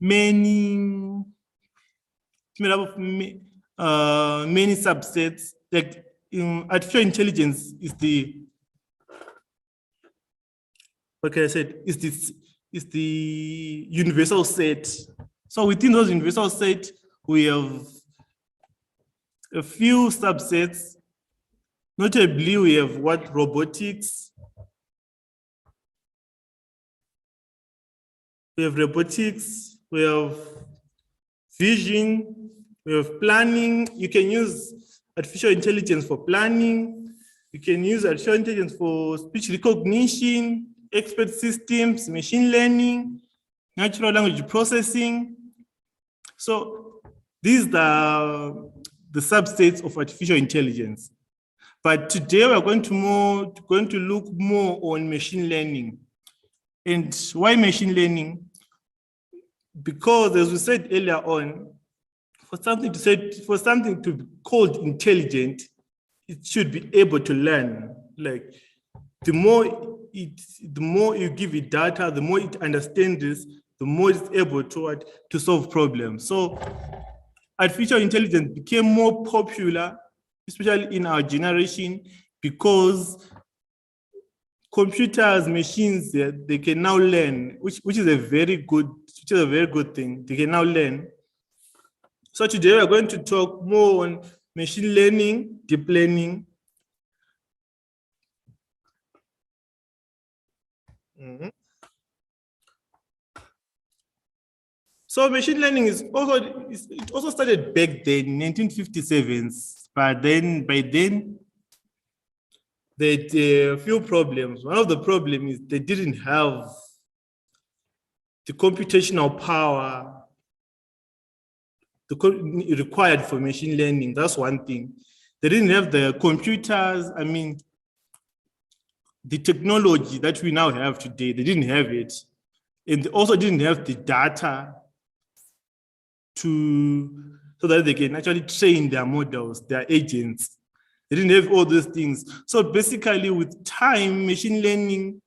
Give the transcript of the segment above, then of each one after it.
many many subsets. Like artificial intelligence is the, what can I say? Is the universal set. So within those universal set, we have a few subsets. Notably, we have what? Robotics. We have robotics, we have vision, we have planning. You can use artificial intelligence for planning. You can use artificial intelligence for speech recognition, expert systems, machine learning, natural language processing. So these are the subsets of artificial intelligence. But today we're going to look more on machine learning. And why machine learning? Because, as we said earlier on, for something to be called intelligent, it should be able to learn. Like the more you give it data, the more it understands this, the more it's able to solve problems. So artificial intelligence became more popular, especially in our generation, because computers, machines, they can now learn, which is a very good thing. They can now learn. So today we're going to talk more on machine learning, deep learning. So machine learning it also started back then in 1957s, but then by then there were a few problems. One of the problems is they didn't have the computational power required for machine learning. That's one thing. They didn't have the computers, the technology that we now have today, they didn't have it. And they also didn't have the data so that they can actually train their models, their agents. They didn't have all those things. So basically, with time, machine learning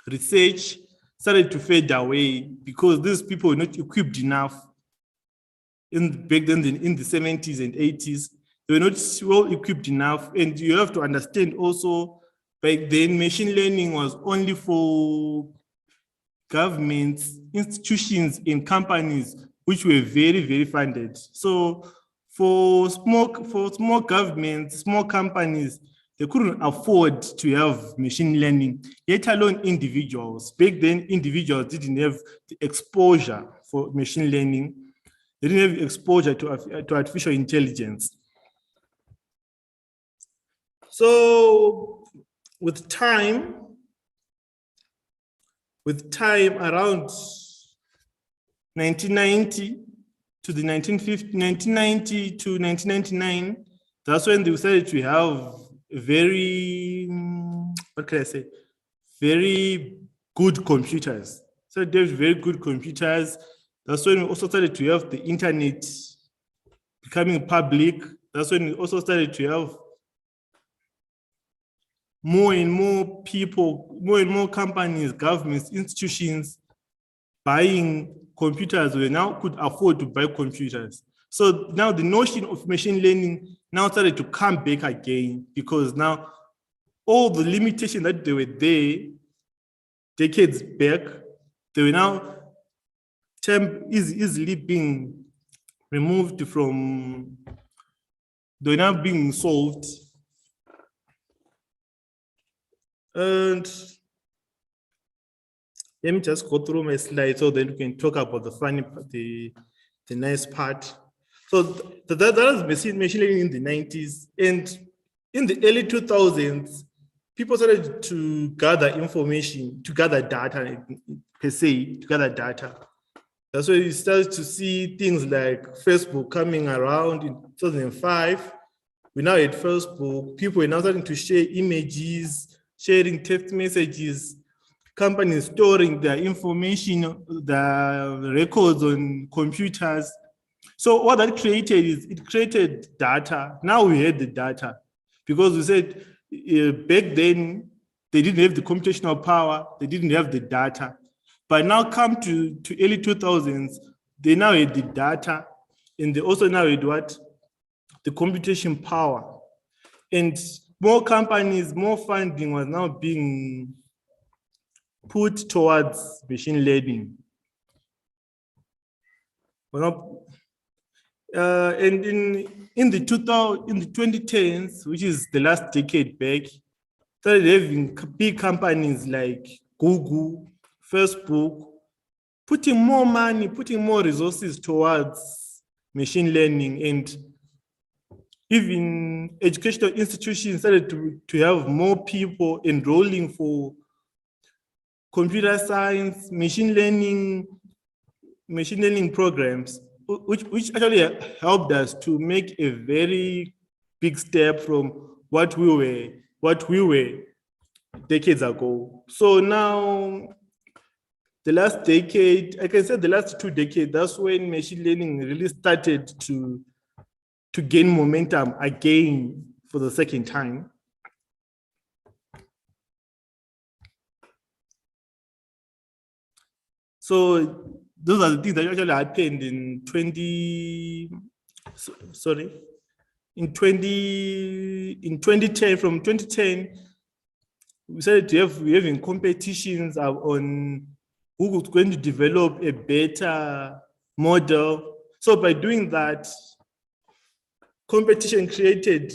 research started to fade away because these people were not equipped enough. Back then, in the 70s and 80s, they were not well equipped enough. And you have to understand also, back then, machine learning was only for governments, institutions, and companies which were very, very funded. So for small governments, small companies, they couldn't afford to have machine learning, yet alone individuals. Back then, individuals didn't have the exposure for machine learning. They didn't have exposure to artificial intelligence. So with time around 1990 to 1999, that's when they decided to have very good computers. So there's very good computers. That's when we also started to have the internet becoming public. That's when we also started to have more and more people, more and more companies, governments, institutions buying computers. We now could afford to buy computers. So now the notion of machine learning now started to come back again, because now all the limitations that they were there decades back, they were now easily being removed from, they're now being solved. And let me just go through my slides so then we can talk about the funny, the nice part. So that was machine learning in the 90s. And in the early 2000s, people started to gather information, to gather data per se, to gather data. That's why you started to see things like Facebook coming around in 2005. We now had Facebook. People are now starting to share images, sharing text messages, companies storing their information, the records on computers. So what that created is it created data. Now we had the data, because we said back then they didn't have the computational power, they didn't have the data. But now come to early 2000s, they now had the data, and they also now had what? The computation power. And more companies, more funding was now being put towards machine learning. And in the 2010s, which is the last decade back, started having big companies like Google, Facebook, putting more money, putting more resources towards machine learning, and even educational institutions started to have more people enrolling for computer science, machine learning programs, which actually helped us to make a very big step from what we were decades ago. So now, the last decade, I can say the last 2 decades, that's when machine learning really started to gain momentum again for the second time. So those are the things that actually happened in 2010. From 2010, we started to have having competitions on who's going to develop a better model. So by doing that, competition created,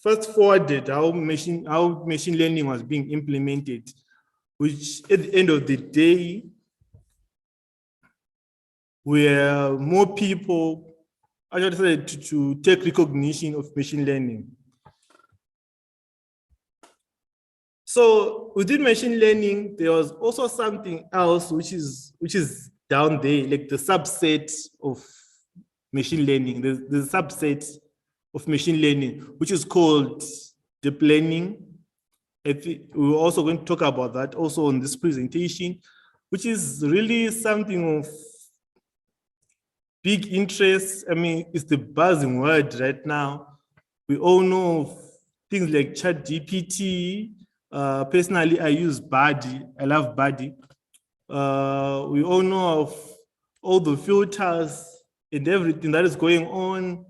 fast forwarded how machine learning was being implemented, which at the end of the day, where more people actually started to take recognition of machine learning. So within machine learning, there was also something else which is down there, like the subset of machine learning. There's a subset of machine learning, which is called deep learning. We're also going to talk about that also on this presentation, which is really something of big interest. I mean, it's the buzzing word right now. We all know things like ChatGPT. Personally, I use Buddy. I love Buddy. We all know of all the filters and everything that is going on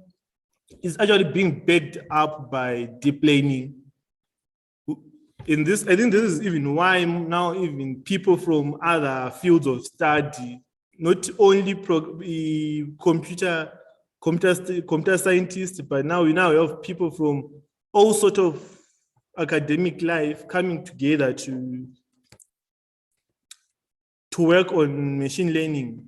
is actually being backed up by deep learning. In this, I think this is even why now even people from other fields of study, not only computer scientists, but now we have people from all sorts of academic life coming together to work on machine learning.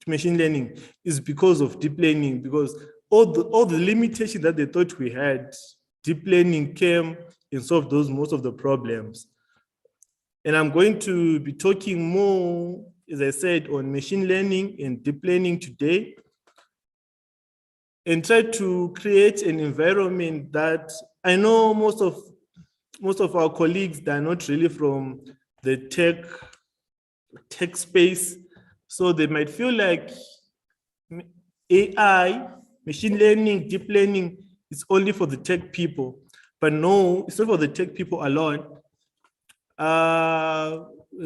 Machine learning is because of deep learning, because all the limitations that they thought we had, deep learning came and solved most of the problems. And I'm going to be talking more, as I said, on machine learning and deep learning today, and try to create an environment that I know most of our colleagues that are not really from the tech space, so they might feel like AI, machine learning, deep learning is only for the tech people. But no, it's not for the tech people alone.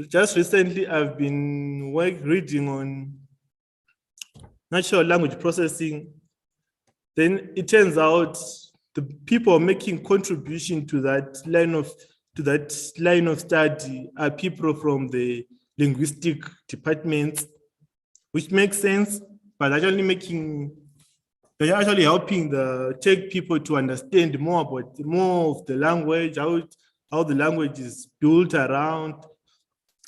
Just recently, I've been reading on natural language processing. Then it turns out the people making contribution to that line of study are people from the linguistic departments, which makes sense, but they're actually helping the tech people to understand more of the language, how the language is built around.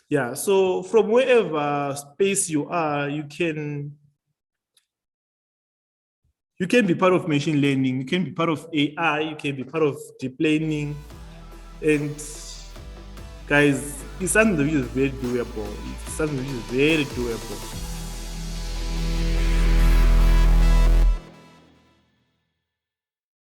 Yeah, so from wherever space you are, you can be part of machine learning, you can be part of AI, you can be part of deep learning. And guys, it's something that is very doable. It's something that is very doable.